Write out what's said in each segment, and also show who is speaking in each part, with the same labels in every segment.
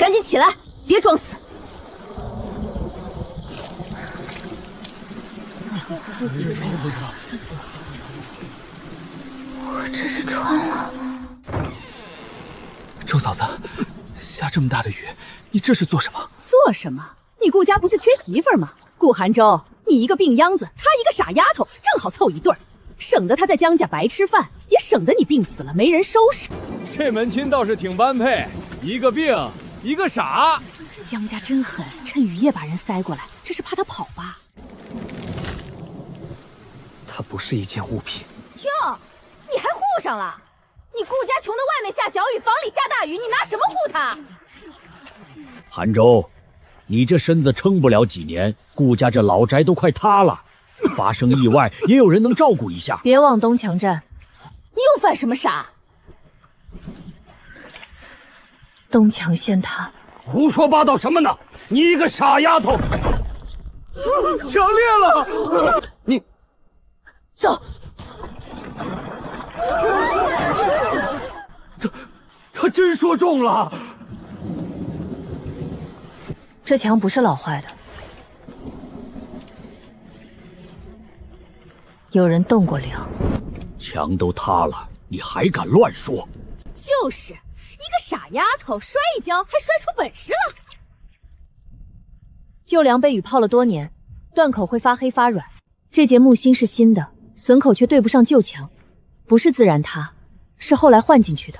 Speaker 1: 赶紧起来，别装死！
Speaker 2: 我这是穿了。
Speaker 3: 周嫂子，下这么大的雨，你这是做什么？
Speaker 1: 做什么？你顾家不是缺媳妇儿吗？顾寒舟，你一个病秧子，她一个傻丫头，正好凑一对儿，省得她在江家白吃饭，也省得你病死了没人收拾。
Speaker 4: 这门亲倒是挺般配，一个病，一个傻。
Speaker 1: 江家真狠，趁雨夜把人塞过来，这是怕他跑吧？
Speaker 3: 它不是一件物品。
Speaker 1: 哟，你还护上了？你顾家穷的外面下小雨，房里下大雨，你拿什么护他？
Speaker 5: 韩舟，你这身子撑不了几年，顾家这老宅都快塌了，发生意外也有人能照顾一下。
Speaker 2: 别往东墙站。
Speaker 1: 你又犯什么傻？
Speaker 2: 东墙先塌。
Speaker 5: 胡说八道什么呢？你一个傻丫头！
Speaker 4: 强烈了！
Speaker 3: 你
Speaker 1: 走。
Speaker 5: 他真说中了。
Speaker 2: 这墙不是老坏的，有人动过梁。
Speaker 5: 墙都塌了，你还敢乱说？
Speaker 1: 就是一个傻丫头，摔一跤还摔出本事了。
Speaker 2: 旧梁被雨泡了多年，断口会发黑发软。这节木芯是新的，损口却对不上旧墙，不是自然塌，是后来换进去的。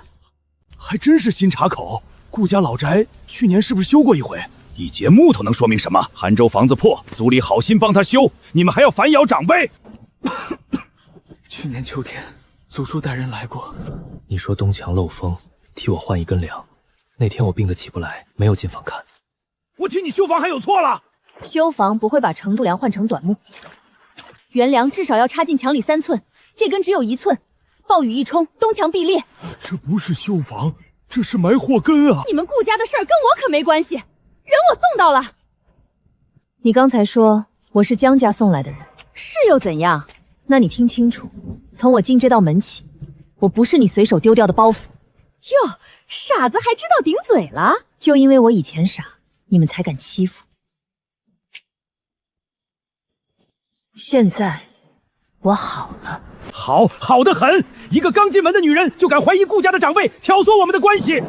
Speaker 3: 还真是新插口。顾家老宅去年是不是修过一回？
Speaker 5: 一截木头能说明什么？韩州房子破，族里好心帮他修，你们还要反咬长辈？
Speaker 3: 去年秋天，族叔带人来过。你说东墙漏风，替我换一根梁。那天我病得起不来，没有进房看。
Speaker 5: 我替你修房还有错了？
Speaker 2: 修房不会把程度梁换成短木，原梁至少要插进墙里3寸，这根只有1寸，暴雨一冲，东墙必裂。
Speaker 3: 这不是修房，这是埋祸根啊！
Speaker 1: 你们顾家的事儿跟我可没关系，人我送到了。
Speaker 2: 你刚才说我是江家送来的人，
Speaker 1: 是又怎样？
Speaker 2: 那你听清楚，从我进这道门起，我不是你随手丢掉的包袱。
Speaker 1: 哟，傻子还知道顶嘴了？
Speaker 2: 就因为我以前傻，你们才敢欺负。现在我好了。
Speaker 5: 好得很！一个刚进门的女人就敢怀疑顾家的长辈，挑唆我们的关系。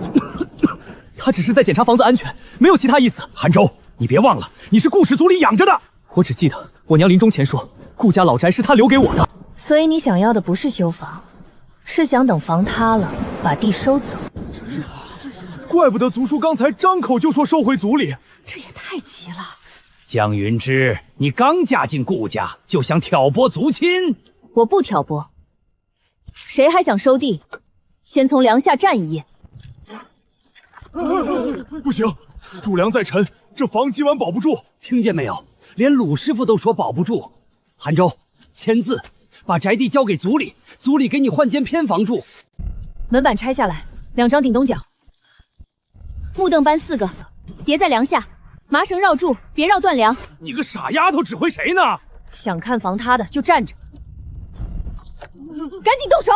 Speaker 3: 他只是在检查房子安全，没有其他意思。
Speaker 5: 韩舟，你别忘了，你是顾氏族里养着的。
Speaker 3: 我只记得我娘临终前说，顾家老宅是她留给我的。
Speaker 2: 所以你想要的不是修房，是想等房塌了把地收走。
Speaker 3: 怪不得族叔刚才张口就说收回族里，
Speaker 1: 这也太急了。
Speaker 5: 江云芝，你刚嫁进顾家就想挑拨族亲？
Speaker 2: 我不挑拨，谁还想收地，先从梁下站一夜。
Speaker 3: 不行，主梁在沉，这房今晚保不住。
Speaker 5: 听见没有？连鲁师傅都说保不住。韩舟，签字，把宅地交给族里，族里给你换间偏房住。
Speaker 2: 门板拆下来，2张顶东角，木凳搬4个，叠在梁下，麻绳绕住，别绕断梁。
Speaker 5: 你个傻丫头，指挥谁呢？
Speaker 2: 想看房塌的就站着，赶紧动手！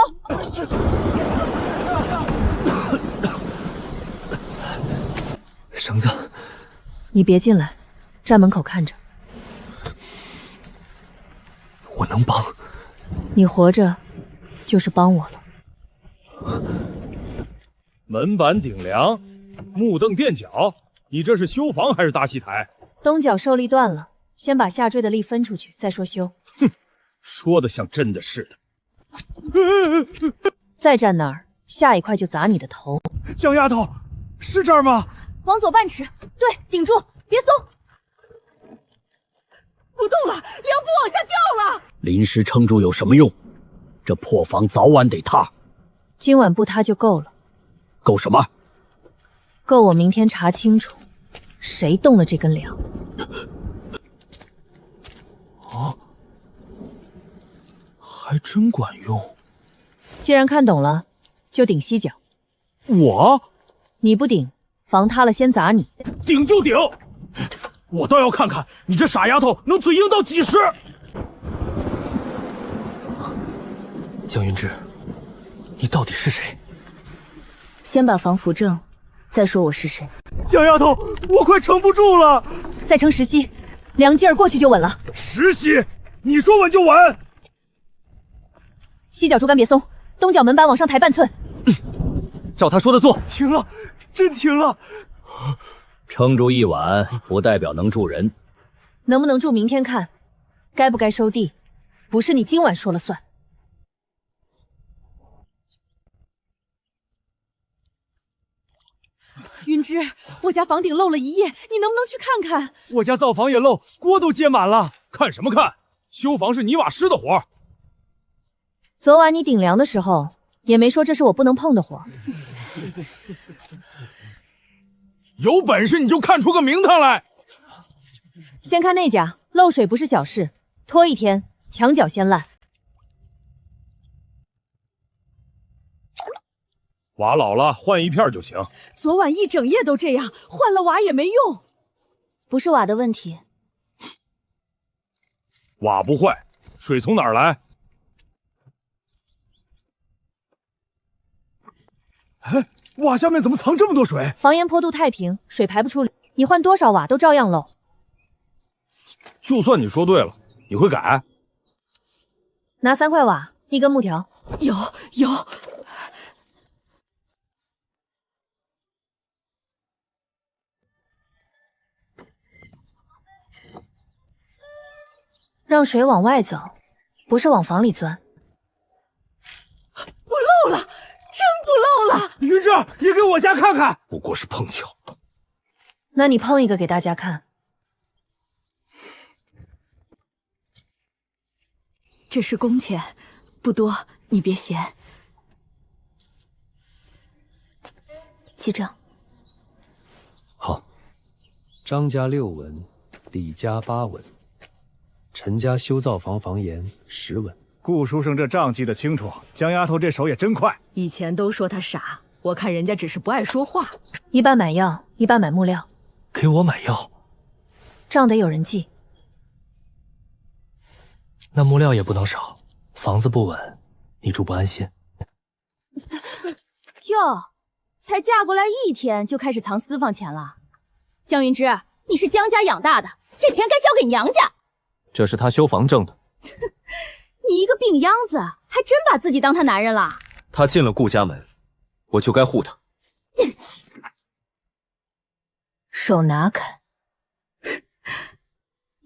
Speaker 3: 绳子，
Speaker 2: 你别进来，站门口看着。
Speaker 3: 我能帮。
Speaker 2: 你活着就是帮我了。
Speaker 4: 门板顶梁，木凳垫脚，你这是修房还是搭戏台？
Speaker 2: 东角受力断了，先把下坠的力分出去，再说修。
Speaker 4: 哼，说的像真的似的。
Speaker 2: 再站那儿，下一块就砸你的头。
Speaker 3: 江丫头，是这儿吗？
Speaker 2: 往左半尺，对，顶住，别松。
Speaker 1: 不动了，梁不往下掉了。
Speaker 5: 临时撑住有什么用？这破房早晚得塌。
Speaker 2: 今晚不塌就够了。
Speaker 5: 够什么？
Speaker 2: 够我明天查清楚，谁动了这根梁。
Speaker 3: 哦，还真管用。
Speaker 2: 既然看懂了，就顶西角。
Speaker 3: 我？
Speaker 2: 你不顶，房塌了先砸你。
Speaker 5: 顶就顶，我倒要看看你这傻丫头能嘴硬到几时。
Speaker 3: 江云芝，你到底是谁？
Speaker 2: 先把房扶正，再说我是谁。
Speaker 3: 江
Speaker 4: 小丫头，我快撑不住了。
Speaker 2: 再撑10息，梁劲儿过去就稳了。
Speaker 4: 10息？你说稳就稳？
Speaker 2: 西角竹竿别松，东角门板往上抬半寸。
Speaker 3: 照他说的做。
Speaker 4: 停了，真停了。
Speaker 5: 撑住一晚，不代表能住人。
Speaker 2: 能不能住明天看，该不该收地，不是你今晚说了算。
Speaker 1: 云芝，我家房顶漏了一夜，你能不能去看看？
Speaker 4: 我家灶房也漏，锅都接满了。看什么看？修房是泥瓦师的活。
Speaker 2: 昨晚你顶梁的时候，也没说这是我不能碰的活。
Speaker 4: 有本事你就看出个名堂来。
Speaker 2: 先看那家，漏水不是小事，拖一天，墙角先烂。
Speaker 4: 瓦老了，换一片就行。
Speaker 1: 昨晚一整夜都这样，换了瓦也没用。
Speaker 2: 不是瓦的问题，
Speaker 4: 瓦不坏，水从哪儿来？哎，瓦下面怎么藏这么多水？
Speaker 2: 房檐坡度太平，水排不出。你换多少瓦都照样漏。
Speaker 4: 就算你说对了，你会改？
Speaker 2: 拿3块瓦，1根木条。
Speaker 1: 有。
Speaker 2: 让水往外走，不是往房里钻。
Speaker 1: 不漏了，真不漏了。
Speaker 4: 云芝，也给我家看看。不过是碰巧。
Speaker 2: 那你碰一个给大家看。
Speaker 1: 这是工钱，不多，你别嫌。
Speaker 2: 记账。
Speaker 3: 好，张家6文，李家8文，陈家修灶房房檐10文。
Speaker 6: 顾书生这账记得清楚，江丫头这手也真快。
Speaker 1: 以前都说他傻，我看人家只是不爱说话。
Speaker 2: 一半买药，一半买木料。
Speaker 3: 给我买药，
Speaker 2: 账得有人记。
Speaker 3: 那木料也不能少。房子不稳，你住不安心。
Speaker 7: 哟，才嫁过来1天就开始藏私房钱了。江云芝，你是江家养大的，这钱该交给娘家。
Speaker 3: 这是他修房挣的。
Speaker 7: 你一个病秧子，还真把自己当他男人了。
Speaker 3: 他进了顾家门，我就该护他。
Speaker 2: 手拿开！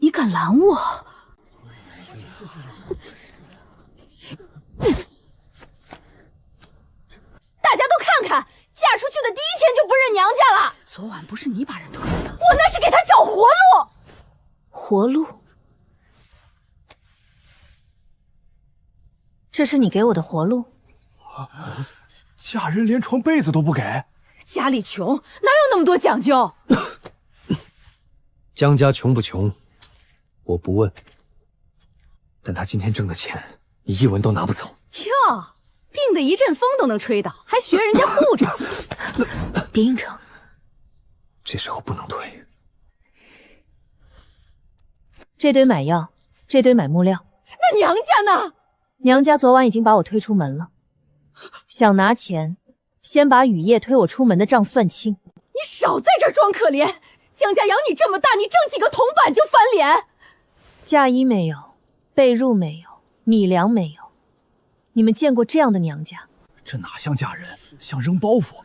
Speaker 1: 你敢拦我？
Speaker 7: 大家都看看，嫁出去的第1天就不认娘家了。
Speaker 1: 昨晚不是你把人推的，
Speaker 7: 我那是给他找活路。
Speaker 2: 活路？这是你给我的活路？
Speaker 6: 嫁人连床被子都不给？
Speaker 1: 家里穷，哪有那么多讲究？
Speaker 3: 江家穷不穷，我不问。但他今天挣的钱，你1文都拿不走。
Speaker 1: 哟，病得一阵风都能吹倒，还学人家护着。
Speaker 2: 别应承。
Speaker 3: 这时候不能退。
Speaker 2: 这堆买药，这堆买木料。
Speaker 1: 那娘家呢？
Speaker 2: 娘家昨晚已经把我推出门了。想拿钱，先把雨夜推我出门的账算清。
Speaker 1: 你少在这儿装可怜。江家养你这么大，你挣几个铜板就翻脸？
Speaker 2: 嫁衣没有，被褥没有，米粮没有。你们见过这样的娘家？
Speaker 6: 这哪像嫁人，像扔包袱。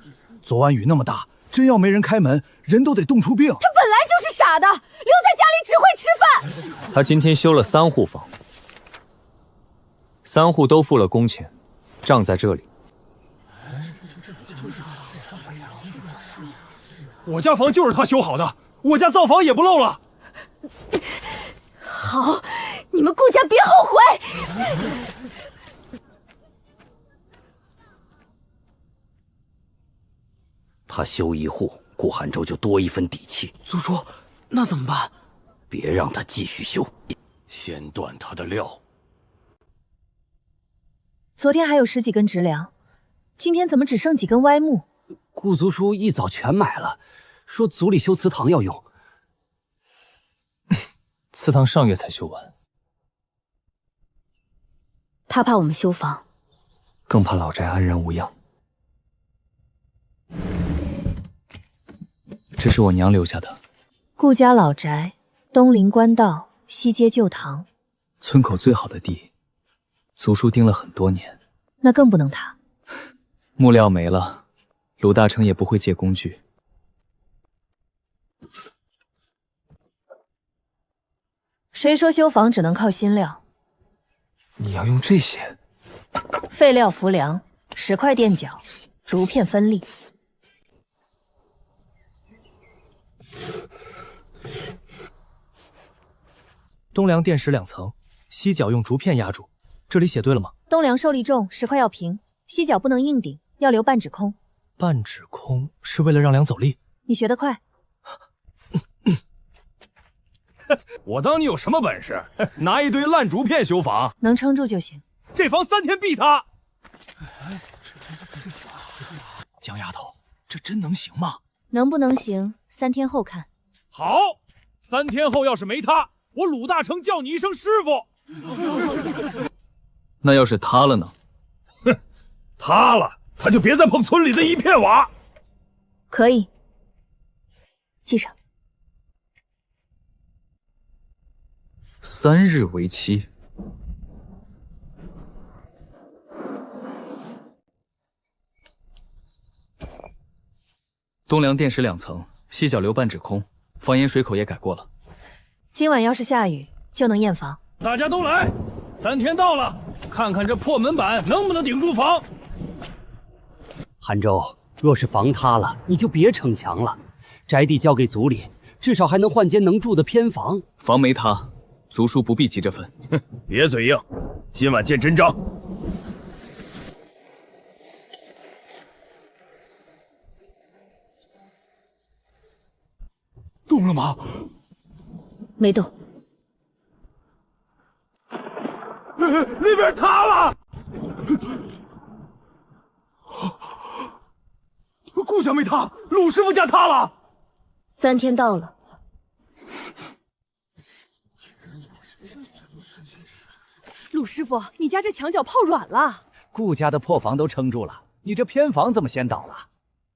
Speaker 6: 昨晚雨那么大，真要没人开门，人都得冻出病。
Speaker 7: 他本来就是傻的，留在家里只会吃饭。
Speaker 3: 他今天修了3户房，3户都付了工钱，账在这里。
Speaker 4: 我家房就是他修好的，我家灶房也不漏了。
Speaker 7: 好，你们顾家别后悔。
Speaker 5: 他修1户，顾寒舟就多1分底气。
Speaker 3: 族叔，那怎么办？
Speaker 5: 别让他继续修，
Speaker 8: 先断他的料。
Speaker 2: 昨天还有10几根直梁，今天怎么只剩几根歪木？
Speaker 9: 顾族叔一早全买了，说族里修祠堂要用。
Speaker 3: 祠堂上月才修完。
Speaker 7: 他怕我们修房，
Speaker 3: 更怕老宅安然无恙。这是我娘留下的。
Speaker 2: 顾家老宅，东临官道，西接旧堂，
Speaker 3: 村口最好的地，族叔盯了很多年。
Speaker 2: 那更不能塌。
Speaker 3: 木料没了，鲁大成也不会借工具。
Speaker 2: 谁说修房只能靠新料？
Speaker 3: 你要用这些？
Speaker 2: 废料浮梁，10块垫脚，竹片分立。
Speaker 3: 东梁垫石2层，西角用竹片压住。这里写对了吗？
Speaker 2: 东梁受力重，10块要平，西角不能硬顶，要留半指空。
Speaker 3: 半指空是为了让梁走力。
Speaker 2: 你学得快。
Speaker 4: 我当你有什么本事，拿一堆烂竹片修房？
Speaker 2: 能撑住就行。
Speaker 4: 这房3天必塌。
Speaker 6: 江丫头，这真能行吗？
Speaker 2: 能不能行，3天后看。
Speaker 4: 好，3天后要是没塌，我鲁大成叫你一声师傅。
Speaker 3: 那要是塌了呢？
Speaker 4: 哼，塌了他就别再碰村里的一片瓦。
Speaker 2: 可以，记上。
Speaker 3: 3日为期。东梁垫石2层，西角留半指空，房檐水口也改过了。
Speaker 2: 今晚要是下雨，就能验房。
Speaker 4: 大家都来，3天到了，看看这破门板能不能顶住房。
Speaker 9: 韩州，若是房塌了，你就别逞强了，宅地交给族里，至少还能换间能住的偏房。
Speaker 3: 房没塌，族叔不必急着分。
Speaker 4: 哼，别嘴硬，今晚见真章。
Speaker 6: 动了吗？
Speaker 2: 没动。
Speaker 4: 那边塌了！
Speaker 6: 顾家没塌，鲁师傅家塌了。
Speaker 2: 3天到了。
Speaker 1: 鲁师傅，你家这墙角泡软了。
Speaker 6: 顾家的破房都撑住了，你这偏房怎么先倒了？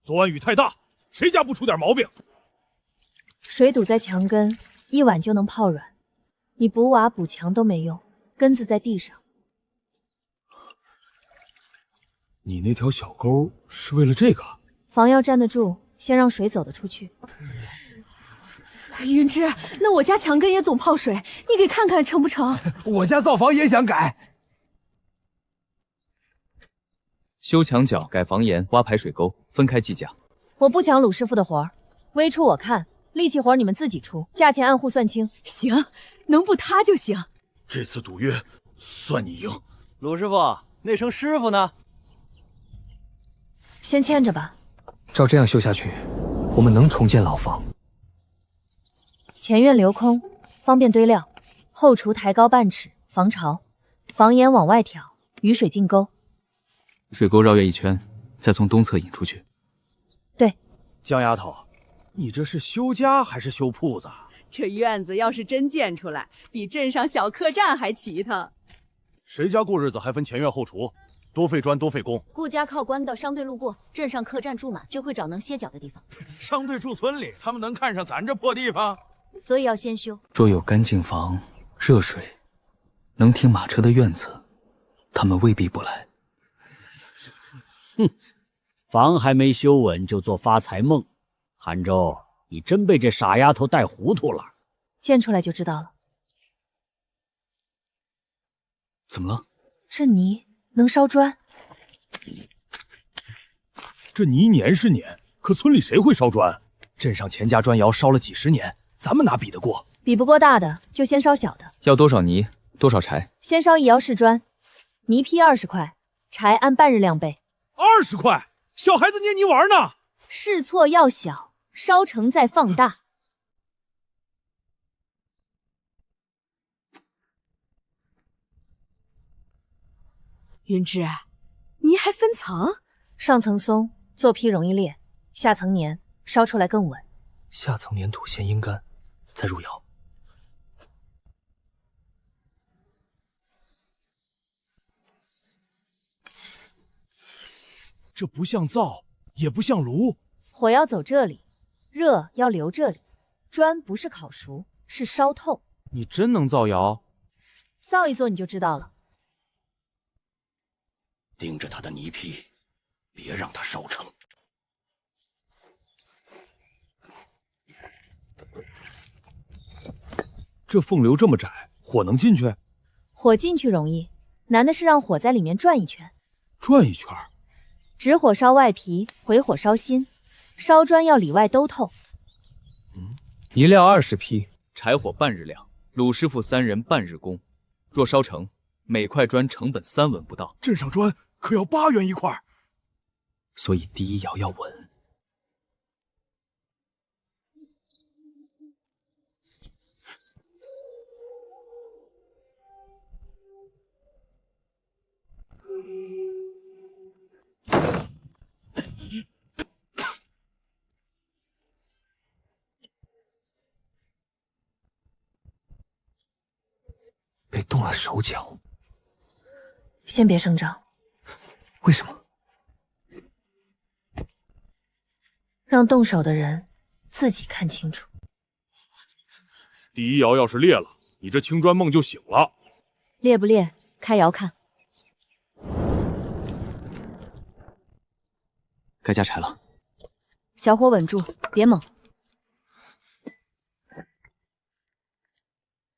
Speaker 4: 昨晚雨太大，谁家不出点毛病？
Speaker 2: 水堵在墙根，1晚就能泡软。你补瓦补墙都没用，根子在地上。
Speaker 4: 你那条小沟是为了这个？
Speaker 2: 房要站得住，先让水走得出去。
Speaker 1: 云芝，那我家墙根也总泡水，你给看看成不成？
Speaker 6: 我家造房也想改。
Speaker 3: 修墙角、改房檐、挖排水沟，分开计价。
Speaker 2: 我不抢鲁师傅的活儿，微出我看，力气活你们自己出，价钱按户算清。
Speaker 1: 行，能不塌就行。
Speaker 4: 这次赌约算你赢。
Speaker 10: 鲁师傅，那声师傅呢？
Speaker 2: 先欠着吧。
Speaker 3: 照这样修下去，我们能重建老房。
Speaker 2: 前院留空，方便堆料；后厨抬高半尺，防潮。房檐往外挑，雨水进沟。
Speaker 3: 水沟绕月1圈，再从东侧引出去。
Speaker 2: 对。
Speaker 4: 江丫头，你这是修家还是修铺子？
Speaker 1: 这院子要是真建出来，比镇上小客栈还奇特。
Speaker 4: 谁家过日子还分前院后厨，多费砖多费工。
Speaker 7: 顾家靠官道，商队路过，镇上客栈住满，就会找能歇脚的地方。
Speaker 4: 商队住村里，他们能看上咱这破地方？
Speaker 7: 所以要先修。
Speaker 3: 若有干净房、热水，能停马车的院子，他们未必不来。
Speaker 5: 哼，房还没修稳就做发财梦，韩州，你真被这傻丫头带糊涂了。
Speaker 2: 建出来就知道了。
Speaker 3: 怎么了？
Speaker 2: 这泥能烧砖。
Speaker 4: 这泥年是年，可村里谁会烧砖？
Speaker 6: 镇上钱家砖窑烧了几10年，咱们哪比得过？
Speaker 2: 比不过大的，就先烧小的。
Speaker 3: 要多少泥，多少柴？
Speaker 2: 先烧1窑式砖，泥坯20块，柴按半日量备。
Speaker 4: 20块？小孩子捏泥玩呢？
Speaker 2: 试错要小，烧成再放大。
Speaker 1: 云芝，泥还分层？
Speaker 2: 上层松，做坯容易裂；下层粘，烧出来更稳。
Speaker 3: 下层粘土先阴干，再入窑。
Speaker 6: 这不像灶，也不像炉。
Speaker 2: 火要走这里，热要留这里，砖不是烤熟，是烧透。
Speaker 10: 你真能造谣？
Speaker 2: 造一做你就知道了。
Speaker 8: 盯着他的泥坯，别让他烧成。
Speaker 4: 这缝流这么窄，火能进去？
Speaker 2: 火进去容易，难的是让火在里面转一圈。
Speaker 4: 转一圈？
Speaker 2: 直火烧外皮，回火烧心，烧砖要里外都透。
Speaker 3: 一料20匹，柴火半日量，鲁师傅3人半日工。若烧成，每块砖成本3文不到。
Speaker 6: 镇上砖可要8元一块，
Speaker 3: 所以第一爻要稳。被动了手脚，
Speaker 2: 先别声张。
Speaker 3: 为什么？
Speaker 2: 让动手的人自己看清楚。
Speaker 4: 第一爻要是裂了，你这青砖梦就醒了。
Speaker 2: 裂不裂，开窑看。
Speaker 3: 该加柴了。
Speaker 2: 小火稳住，别猛。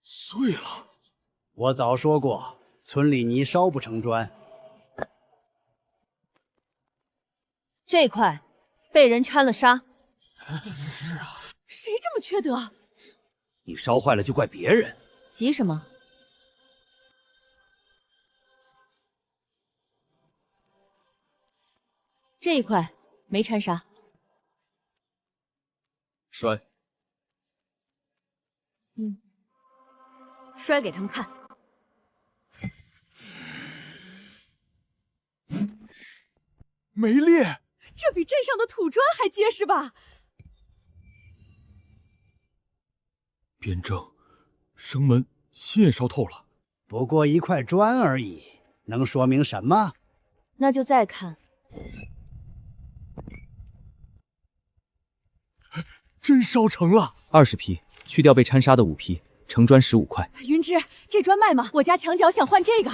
Speaker 6: 碎了。
Speaker 11: 我早说过，村里泥烧不成砖。
Speaker 2: 这块被人掺了沙。
Speaker 6: 是啊，
Speaker 1: 谁这么缺德？
Speaker 5: 你烧坏了就怪别人，
Speaker 2: 急什么？这一块没掺沙。
Speaker 3: 摔。
Speaker 2: 摔给他们看。
Speaker 6: 没裂，
Speaker 1: 这比镇上的土砖还结实吧？
Speaker 6: 辩证，生门心也烧透了。
Speaker 11: 不过一块砖而已，能说明什么？
Speaker 2: 那就再看。
Speaker 6: 真烧成了。
Speaker 3: 20匹，去掉被掺沙的5匹，成砖15块。
Speaker 1: 云芝，这砖卖吗？我家墙角想换这个。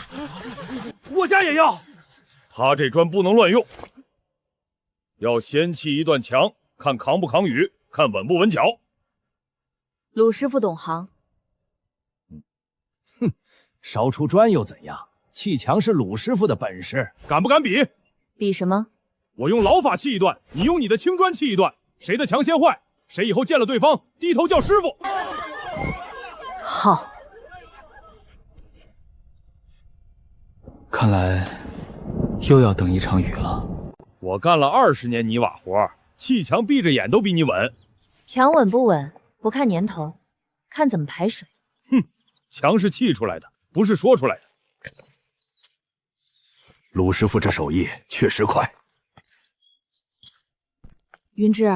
Speaker 6: 我家也要。
Speaker 4: 他这砖不能乱用，要先砌一段墙，看扛不扛雨，看稳不稳脚。
Speaker 2: 鲁师傅懂行。
Speaker 5: 哼，烧出砖又怎样？砌墙是鲁师傅的本事，
Speaker 4: 敢不敢比？
Speaker 2: 比什么？
Speaker 4: 我用老法砌一段，你用你的青砖砌一段，谁的墙先坏，谁以后见了对方低头叫师傅。
Speaker 2: 好。
Speaker 3: 看来又要等一场雨了。
Speaker 4: 我干了20年泥瓦活，砌墙闭着眼都比你稳。
Speaker 2: 墙稳不稳，不看年头，看怎么排水。
Speaker 4: 哼，墙是砌出来的，不是说出来的。
Speaker 8: 鲁师傅这手艺确实快。
Speaker 1: 云芝，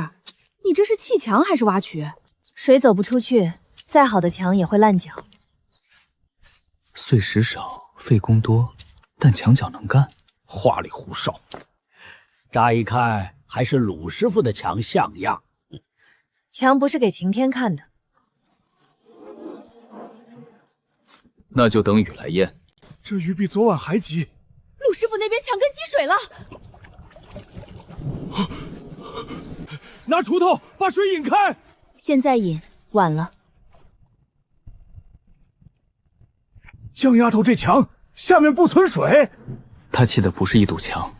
Speaker 1: 你这是砌墙还是挖渠？
Speaker 2: 水走不出去，再好的墙也会烂脚。
Speaker 3: 碎石少，费工多，但墙角能干。
Speaker 5: 话里胡哨。乍一看还是鲁师傅的墙像样。
Speaker 2: 墙不是给晴天看的。
Speaker 3: 那就等雨来淹。
Speaker 6: 这雨比昨晚还急。
Speaker 1: 陆师傅那边墙根积水了。
Speaker 4: 拿锄头把水引开。
Speaker 2: 现在引，晚了。
Speaker 6: 江丫头这墙下面不存水。
Speaker 3: 他砌的不是一堵墙，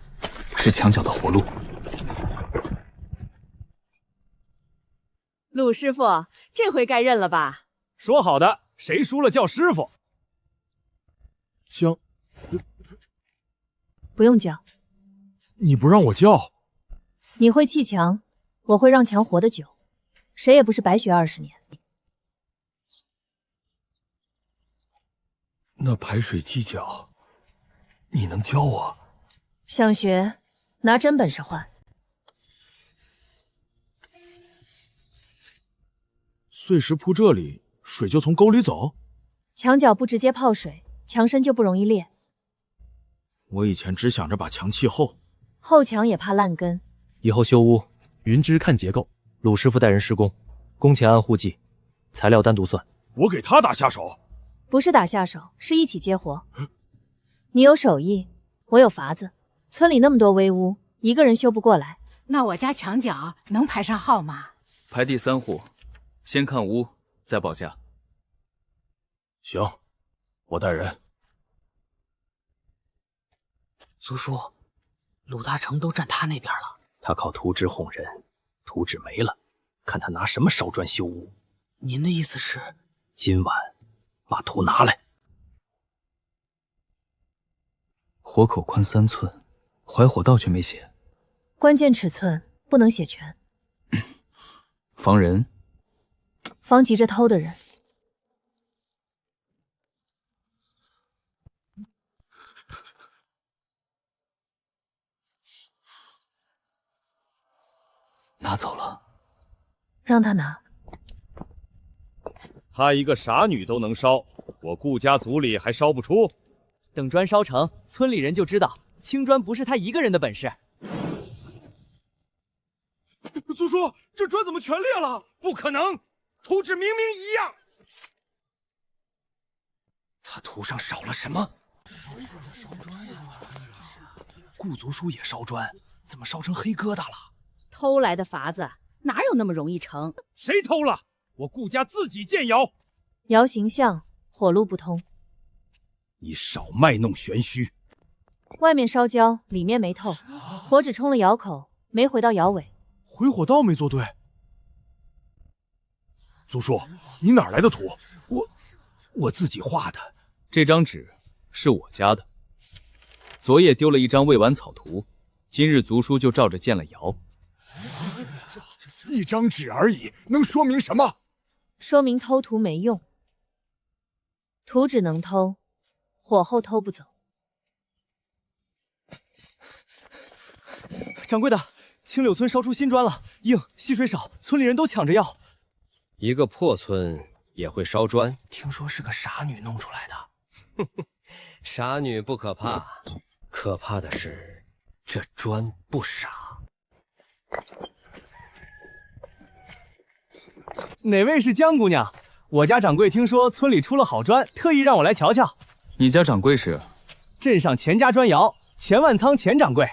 Speaker 3: 是墙角的活路。
Speaker 1: 陆师傅，这回该认了吧？
Speaker 4: 说好的，谁输了叫师傅。
Speaker 2: 不用叫。
Speaker 4: 你不让我叫？
Speaker 2: 你会砌墙，我会让墙活得久。谁也不是白学20年。
Speaker 6: 那排水技巧，你能教我？
Speaker 2: 想学，拿真本事换。
Speaker 4: 碎石铺这里，水就从沟里走。
Speaker 2: 墙角不直接泡水，墙身就不容易裂。
Speaker 4: 我以前只想着把墙砌厚，
Speaker 2: 厚墙也怕烂根。
Speaker 3: 以后修屋，云芝看结构，鲁师傅带人施工，工钱按户计，材料单独算。
Speaker 4: 我给他打下手？
Speaker 2: 不是打下手，是一起接活。你有手艺，我有法子。村里那么多危屋，一个人修不过来。
Speaker 12: 那我家墙角能排上号吗？
Speaker 13: 排第3户，先看屋，再报价。
Speaker 6: 行，我带人。
Speaker 5: 族叔，鲁大成都站他那边了。
Speaker 3: 他靠图纸哄人，图纸没了，看他拿什么烧砖修屋。
Speaker 5: 您的意思是，
Speaker 3: 今晚把图拿来。火口宽3寸，怀火道却没写，
Speaker 2: 关键尺寸不能写全，
Speaker 3: 防人，
Speaker 2: 防急着偷的人。
Speaker 3: 拿走了，
Speaker 2: 让他拿。
Speaker 4: 她一个傻女都能烧，我顾家族里还烧不出？
Speaker 10: 等砖烧成，村里人就知道青砖不是他一个人的本事。
Speaker 4: 族叔，这砖怎么全裂了？不可能，图纸明明一样。
Speaker 6: 他图上少了什么？顾族叔也烧砖，怎么烧成黑疙瘩了？
Speaker 1: 偷来的法子哪有那么容易成？
Speaker 4: 谁偷了？我顾家自己建窑。
Speaker 2: 窑形象，火路不通。
Speaker 6: 你少卖弄玄虚。
Speaker 2: 外面烧焦，里面没透，火只冲了窑口，没回到窑尾。
Speaker 6: 回火道没做对。族叔，你哪来的图？我自己画的。
Speaker 13: 这张纸是我家的，昨夜丢了一张未完草图，今日族叔就照着建了窑。
Speaker 6: 一张纸而已，能说明什么？
Speaker 2: 说明偷图没用，图纸能偷，火候偷不走。
Speaker 10: 掌柜的，青柳村烧出新砖了，硬，吸水少，村里人都抢着要。
Speaker 14: 一个破村也会烧砖？
Speaker 6: 听说是个傻女弄出来的。
Speaker 14: 傻女不可怕，可怕的是这砖不傻。
Speaker 10: 哪位是江姑娘？我家掌柜听说村里出了好砖，特意让我来瞧瞧。
Speaker 13: 你家掌柜是？
Speaker 10: 镇上钱家砖窑，钱万仓钱掌柜。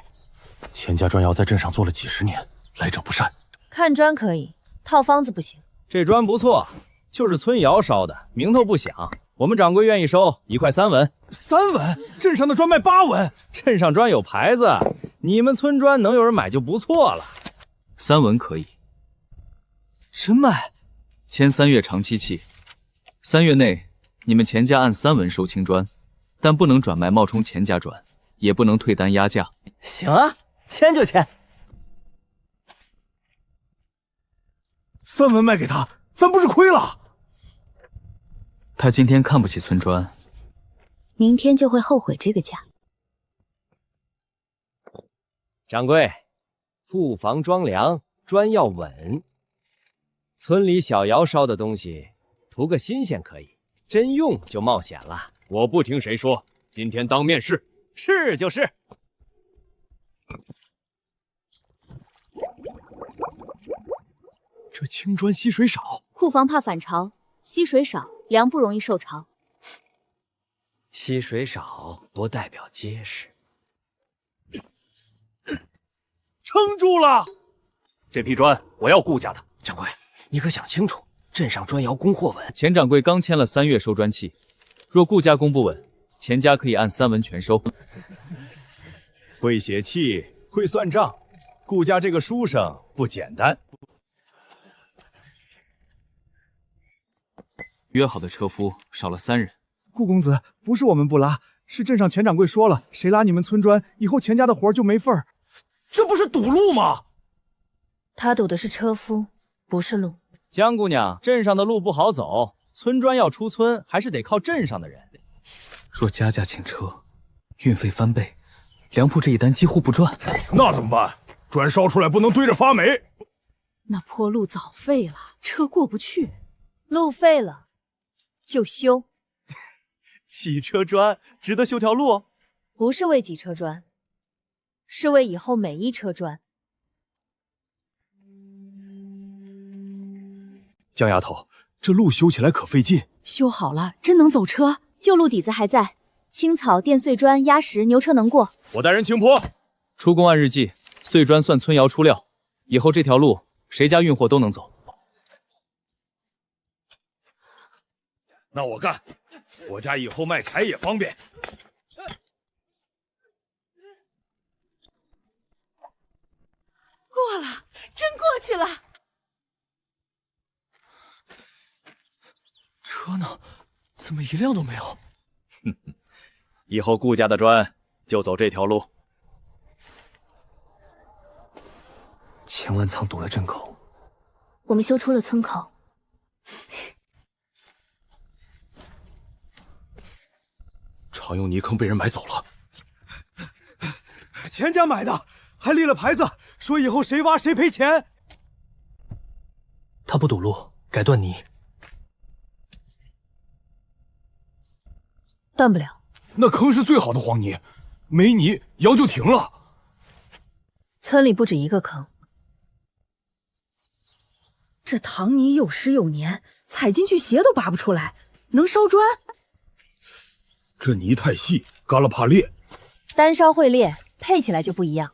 Speaker 6: 钱家砖窑在镇上做了几十年，来者不善。
Speaker 2: 看砖可以，套方子不行。
Speaker 5: 这砖不错，就是村窑烧的，名头不响。我们掌柜愿意收，1块3文。
Speaker 6: 3文？镇上的砖卖8文。
Speaker 5: 镇上砖有牌子，你们村砖能有人买就不错了。
Speaker 13: 3文可以。
Speaker 6: 真卖？
Speaker 13: 签3月长期契，3月内你们钱家按3文收青砖，但不能转卖冒充钱家砖，也不能退单压价。
Speaker 10: 行啊，签就签。
Speaker 6: 3文卖给他，咱不是亏了？
Speaker 13: 他今天看不起村砖，
Speaker 7: 明天就会后悔这个价。
Speaker 14: 掌柜，铺房装梁，砖要稳。村里小窑烧的东西，图个新鲜可以，真用就冒险了。
Speaker 4: 我不听谁说，今天当面试。
Speaker 10: 是就是。
Speaker 6: 这青砖吸水少，
Speaker 7: 库房怕反潮，吸水少，梁不容易受潮。
Speaker 14: 吸水少不代表结实。
Speaker 6: 撑住了！
Speaker 3: 这批砖我要顾家的。
Speaker 14: 掌柜，你可想清楚，镇上砖窑供货稳。
Speaker 13: 钱掌柜刚签了3月收砖契，若顾家供不稳，钱家可以按3文全收。
Speaker 6: 会写契，会算账，顾家这个书生不简单。
Speaker 13: 约好的车夫少了3人。
Speaker 6: 顾公子，不是我们不拉，是镇上钱掌柜说了，谁拉你们村砖，以后钱家的活就没份儿。这不是堵路吗？
Speaker 2: 他堵的是车夫，不是路。
Speaker 5: 江姑娘，镇上的路不好走，村砖要出村，还是得靠镇上的人。
Speaker 3: 若家家请车，运费翻倍，粮铺这一单几乎不赚。
Speaker 6: 那怎么办？砖烧出来不能堆着发霉。
Speaker 1: 那破路早废了，车过不去。
Speaker 2: 路废了就修。
Speaker 10: 几车砖值得修条路？
Speaker 2: 不是为几车砖，是为以后每一车砖。
Speaker 6: 江丫头，这路修起来可费劲。
Speaker 1: 修好了，真能走车？
Speaker 2: 旧路底子还在，青草垫碎砖压实，牛车能过。
Speaker 4: 我带人请坡。
Speaker 13: 出工按日计，碎砖算村窑出料，以后这条路谁家运货都能走。
Speaker 4: 那我干，我家以后卖柴也方便。
Speaker 1: 过了，真过去了。
Speaker 3: 车呢？怎么一辆都没有？
Speaker 14: 以后顾家的砖就走这条路。
Speaker 3: 千万仓堵了镇口，
Speaker 2: 我们修出了村口。
Speaker 4: 常用泥坑被人买走了，
Speaker 6: 钱家买的，还立了牌子，说以后谁挖谁赔钱。
Speaker 3: 他不堵路，改断泥。
Speaker 2: 断不了。
Speaker 6: 那坑是最好的黄泥，没泥窑就停了。
Speaker 2: 村里不止一个坑。
Speaker 1: 这糖泥又湿又黏，踩进去鞋都拔不出来，能烧砖？
Speaker 4: 这泥太细，干了怕裂。
Speaker 2: 单烧会裂，配起来就不一样。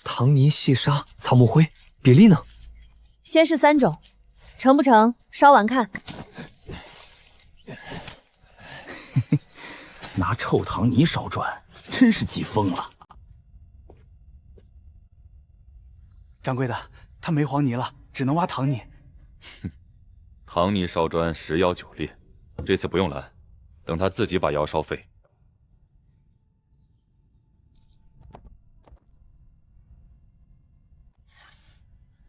Speaker 3: 糖泥、细沙、草木灰，比例呢？
Speaker 2: 先试3种，成不成？烧完看。
Speaker 5: 拿臭糖泥烧砖，真是急疯了。
Speaker 6: 掌柜的，他没黄泥了，只能挖糖泥。
Speaker 15: 糖泥烧砖10窑9裂，这次不用拦，等他自己把窑烧废。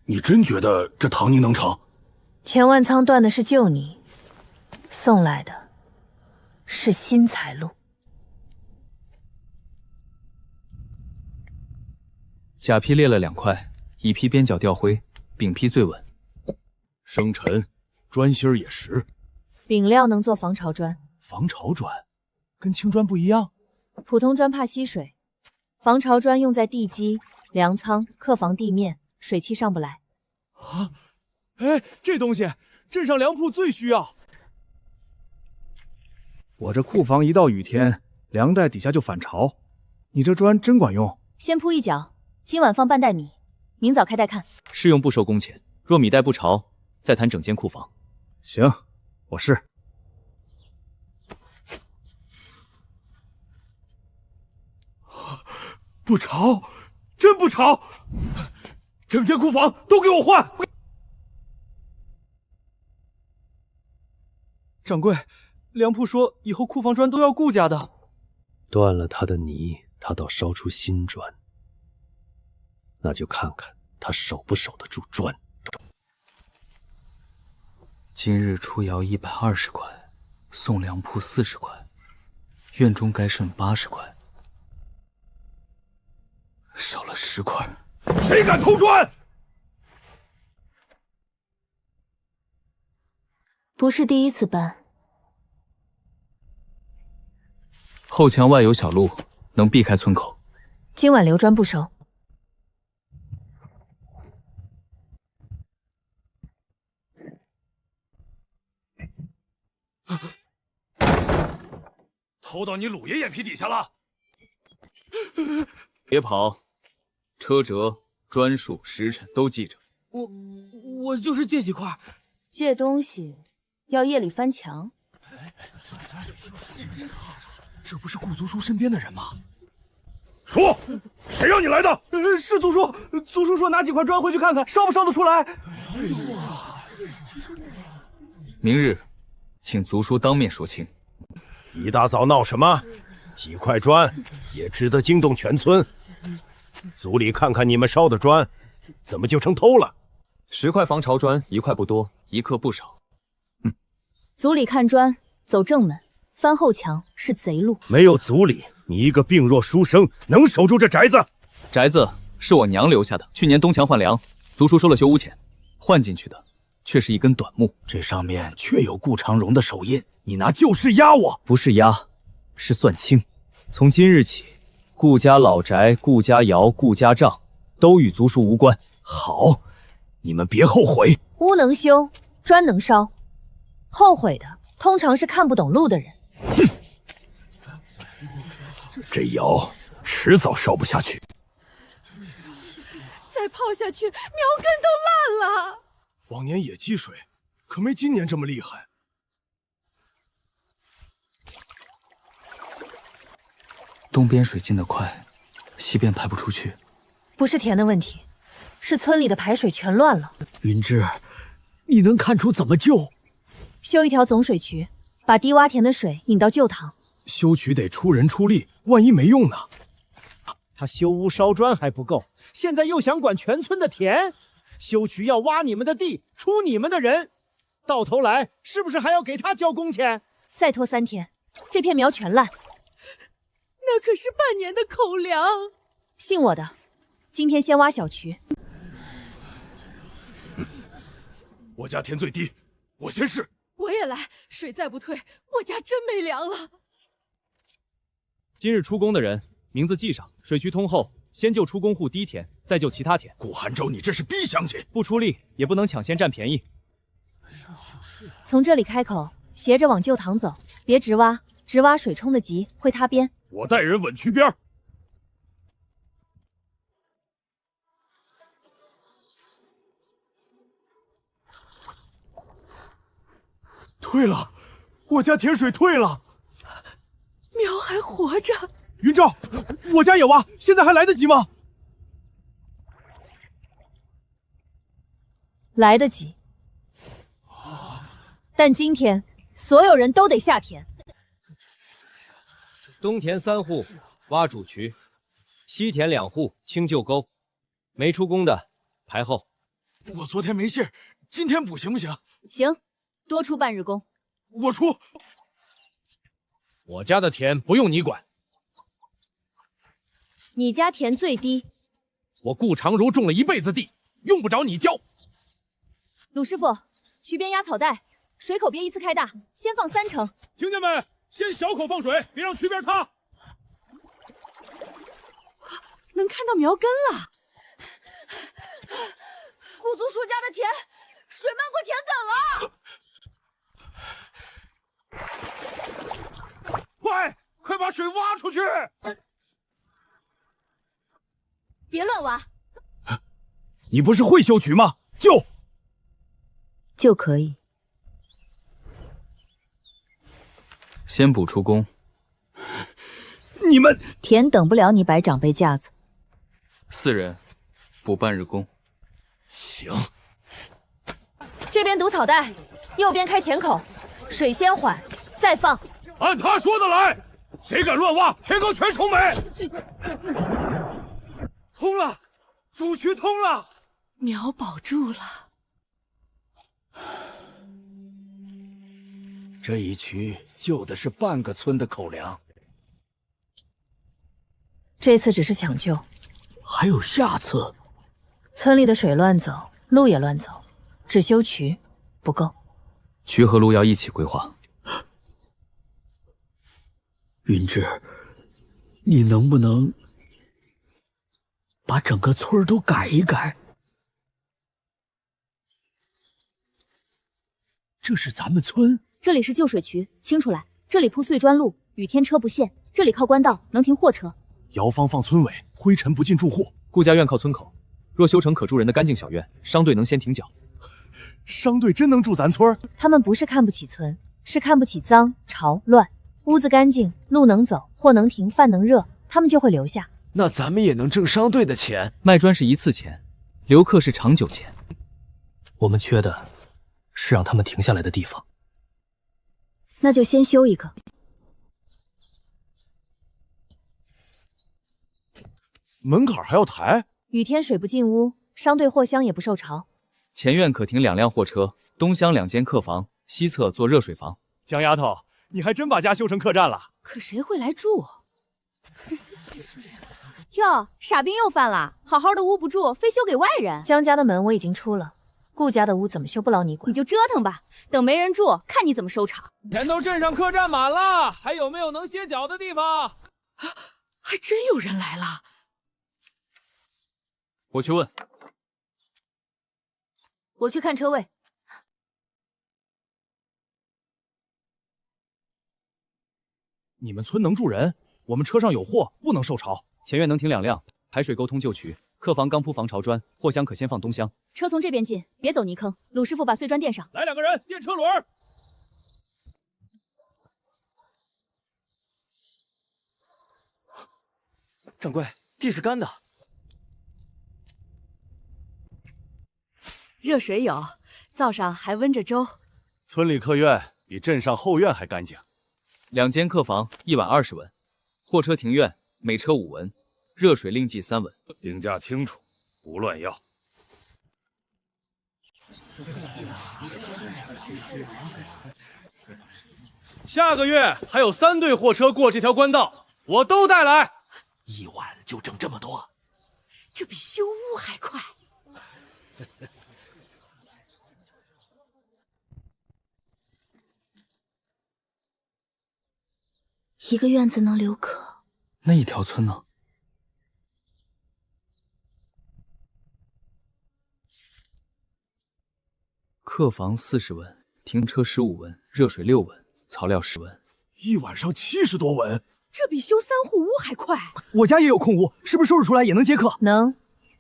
Speaker 4: 你真觉得这糖泥能成？
Speaker 2: 钱万仓断的是旧泥，送来的是新财路。
Speaker 13: 甲坯裂了2块，乙坯边角掉灰，丙坯最稳。
Speaker 4: 生沉，砖芯也实。
Speaker 2: 丙料能做防潮砖。
Speaker 6: 防潮砖跟青砖不一样。
Speaker 2: 普通砖怕吸水，防潮砖用在地基、粮仓、客房地面，水汽上不来。
Speaker 6: 啊！哎，这东西镇上粮铺最需要。我这库房一到雨天，粮袋底下就反潮。你这砖真管用。
Speaker 2: 先铺一角，今晚放半袋米，明早开袋看。
Speaker 13: 试用不收工钱，若米袋不潮，再谈整间库房。
Speaker 6: 行，我试。不潮，真不潮！整间库房都给我换！掌柜，粮铺说以后库房砖都要顾家的。
Speaker 3: 断了他的泥，他倒烧出新砖，那就看看他守不守得住砖。
Speaker 13: 今日出窑120块，送粮铺40块，院中该剩80块，少了10块。
Speaker 4: 谁敢偷砖？
Speaker 2: 不是第一次搬。
Speaker 13: 后墙外有小路，能避开村口。
Speaker 2: 今晚留砖不收。
Speaker 4: 偷到你鲁爷眼皮底下了！
Speaker 13: 别跑，车辙、砖数、时辰都记着。
Speaker 10: 我就是借几块。
Speaker 2: 借东西要夜里翻墙。
Speaker 6: 这不是顾族叔身边的人吗？
Speaker 4: 说，谁让你来的？
Speaker 6: 是族叔。族叔说拿几块砖回去看看，烧不烧得出来。
Speaker 13: 明日，请族叔当面说清。
Speaker 8: 一大早闹什么？几块砖也值得惊动全村。族里看看你们烧的砖，怎么就成偷了
Speaker 13: ？10块防潮砖，1块不多，1克不少。
Speaker 2: 族里看砖，走正门，翻后墙是贼路。
Speaker 8: 没有族里，你一个病弱书生能守住这宅子？
Speaker 13: 宅子是我娘留下的，去年东墙换梁，族叔收了修屋钱，换进去的却是一根短木。
Speaker 5: 这上面确有顾长荣的手印，你拿旧事压我？
Speaker 13: 不是压，是算清。从今日起，顾家老宅、顾家窑、顾家账都与族叔无关。
Speaker 5: 好，你们别后悔。
Speaker 2: 屋能修，砖能烧，后悔的通常是看不懂路的人。
Speaker 5: 这窑迟早烧不下去。
Speaker 1: 再泡下去，苗根都烂了。
Speaker 6: 往年也积水，可没今年这么厉害。
Speaker 3: 东边水进得快，西边排不出去。
Speaker 2: 不是田的问题，是村里的排水全乱了。
Speaker 5: 云芝，你能看出怎么救？
Speaker 2: 修一条总水渠，把低洼田的水引到旧塘。
Speaker 6: 修渠得出人出力，万一没用呢？
Speaker 11: 他修屋烧砖还不够，现在又想管全村的田，修渠要挖你们的地，出你们的人，到头来是不是还要给他交工钱？
Speaker 2: 再拖3天，这片苗全烂。
Speaker 1: 那可是半年的口粮。
Speaker 2: 信我的，今天先挖小渠。
Speaker 6: 我家田最低，我先试。
Speaker 1: 我也来，水再不退，我家真没粮了。
Speaker 10: 今日出工的人名字记上，水渠通后，先救出工户低田，再救其他田。
Speaker 6: 顾寒州，你这是逼乡亲，
Speaker 10: 不出力也不能抢先占便宜。
Speaker 2: 从这里开口，斜着往旧塘走，别直挖，直挖水冲得急，会塌边。
Speaker 4: 我带人稳渠边。
Speaker 6: 退了，我家田水退了。
Speaker 1: 苗还活着。
Speaker 6: 云昭，我家也挖，现在还来得及吗？
Speaker 2: 来得及，但今天所有人都得下田。
Speaker 14: 东田3户挖主渠，西田2户清旧沟，没出工的排后。
Speaker 6: 我昨天没信，今天补行不行？
Speaker 2: 行，多出半日工。
Speaker 6: 我出。
Speaker 10: 我家的田不用你管。
Speaker 2: 你家田最低。
Speaker 10: 我顾长如种了一辈子地，用不着你教。
Speaker 2: 鲁师傅，渠边压草带，水口别一次开大，先放3成。
Speaker 4: 听见没？先小口放水，别让渠边塌。
Speaker 1: 能看到苗根了。
Speaker 7: 顾族叔家的田水漫过田埂了。
Speaker 8: 快把水挖出去！
Speaker 7: 别乱挖。
Speaker 6: 你不是会修渠吗？
Speaker 2: 就可以。
Speaker 13: 先补出工。
Speaker 6: 你们
Speaker 2: 田等不了你摆长辈架子。
Speaker 13: 4人补半日工。
Speaker 6: 行。
Speaker 2: 这边堵草带，右边开前口，水先缓，再放。
Speaker 4: 按他说的来，谁敢乱挖，田沟全冲没！
Speaker 6: 通了，主渠通了，
Speaker 1: 苗保住了。
Speaker 11: 这一渠救的是半个村的口粮。
Speaker 2: 这次只是抢救，
Speaker 5: 还有下次。
Speaker 2: 村里的水乱走，路也乱走，只修渠不够。
Speaker 13: 渠和路要一起规划。
Speaker 5: 云芝，你能不能把整个村都改一改？这是咱们村，
Speaker 7: 这里是旧水渠，清出来。这里铺碎砖路，雨天车不陷。这里靠官道，能停货车。
Speaker 6: 窑坊放村委，灰尘不进住户。
Speaker 10: 顾家院靠村口，若修成可住人的干净小院，商队能先停脚。
Speaker 6: 商队真能住咱村？
Speaker 2: 他们不是看不起村，是看不起脏、潮、乱。屋子干净，路能走，货能停，饭能热，他们就会留下。
Speaker 16: 那咱们也能挣商队的钱。
Speaker 13: 卖砖是一次钱，留客是长久钱。
Speaker 3: 我们缺的是让他们停下来的地方。
Speaker 2: 那就先修一个。
Speaker 6: 门槛还要抬？
Speaker 2: 雨天水不进屋，商队货箱也不受潮。
Speaker 13: 前院可停2辆货车，东厢2间客房，西侧做热水房。
Speaker 6: 江丫头，你还真把家修成客栈了？
Speaker 1: 可谁会来住？
Speaker 7: 哟，傻病又犯了，好好的屋不住，非修给外人。
Speaker 2: 江家的门我已经出了，顾家的屋怎么修不劳你管？
Speaker 7: 你就折腾吧，等没人住，看你怎么收场。
Speaker 10: 前头镇上客栈满了，还有没有能歇脚的地方？
Speaker 1: 还真有人来了。
Speaker 13: 我去问。
Speaker 2: 我去看车位。
Speaker 6: 你们村能住人，我们车上有货，不能受潮。
Speaker 10: 前院能停2辆，排水沟通旧渠，客房刚铺防潮砖，货箱可先放东厢。
Speaker 7: 车从这边进，别走泥坑。鲁师傅把碎砖垫上。
Speaker 4: 来2个人，垫车轮。
Speaker 17: 掌柜，地是干的。
Speaker 1: 热水有，灶上还温着粥。
Speaker 6: 村里客院比镇上后院还干净。
Speaker 13: 2间客房，1晚20文；货车停院，每车5文；热水另计3文。
Speaker 4: 定价清楚，不乱要。
Speaker 6: 下个月还有3队货车过这条官道，我都带来。
Speaker 17: 1晚就挣这么多，
Speaker 1: 这比修屋还快。
Speaker 7: 一个院子能留客，
Speaker 3: 那一条村呢？客房40文，停车15文，热水6文，草料10文，
Speaker 6: 一晚上70多文，
Speaker 1: 这比修3户屋还快。
Speaker 6: 我家也有空屋，是不是收拾出来也能接客？
Speaker 2: 能，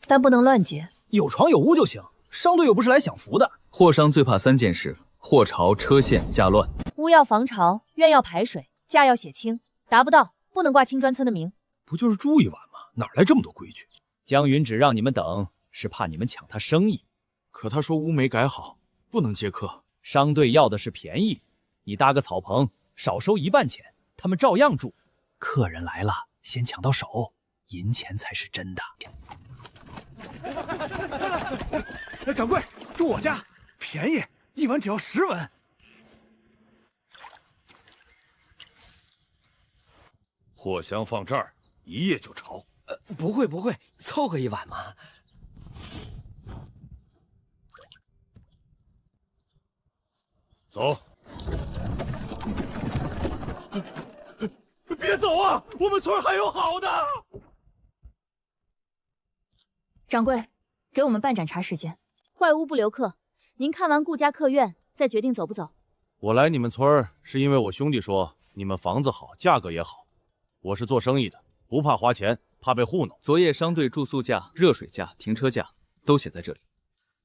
Speaker 2: 但不能乱接。
Speaker 6: 有床有屋就行。商队又不是来享福的。
Speaker 3: 货商最怕3件事：货潮、车陷、价乱。
Speaker 2: 屋要防潮，院要排水，价要写清，达不到不能挂青砖村的名。
Speaker 6: 不就是住一晚吗？哪来这么多规矩？
Speaker 10: 江云只让你们等，是怕你们抢他生意。
Speaker 6: 可他说屋没改好，不能接客。
Speaker 10: 商队要的是便宜，你搭个草棚，少收1半钱，他们照样住。
Speaker 6: 客人来了，先抢到手，银钱才是真的。掌柜，住我家，便宜，1晚只要10文。
Speaker 4: 货箱放这儿，1夜就潮。
Speaker 17: 不会，凑合1晚嘛。
Speaker 4: 走。别走啊！我们村还有好的。
Speaker 7: 掌柜，给我们半盏茶时间。坏屋不留客，您看完顾家客院再决定走不走。
Speaker 6: 我来你们村是因为我兄弟说你们房子好，价格也好。我是做生意的，不怕花钱，怕被糊弄。
Speaker 13: 昨夜商队住宿价、热水价、停车价都写在这里，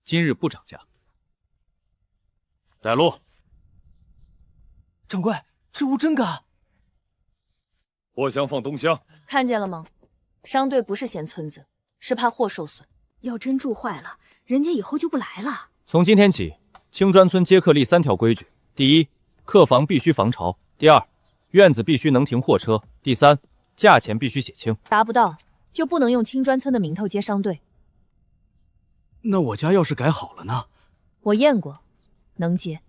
Speaker 13: 今日不涨价。
Speaker 6: 带路。
Speaker 17: 掌柜，这屋真干。
Speaker 4: 货箱放东厢。
Speaker 2: 看见了吗？商队不是嫌村子，是怕货受损。
Speaker 1: 要真住坏了，人家以后就不来了。
Speaker 10: 从今天起，青砖村接客立3条规矩：第一，客房必须防潮；第二，院子必须能停货车；第三，价钱必须写清。
Speaker 2: 达不到就不能用青砖村的名头接商队。
Speaker 6: 那我家要是改好了呢？
Speaker 2: 我验过，能接。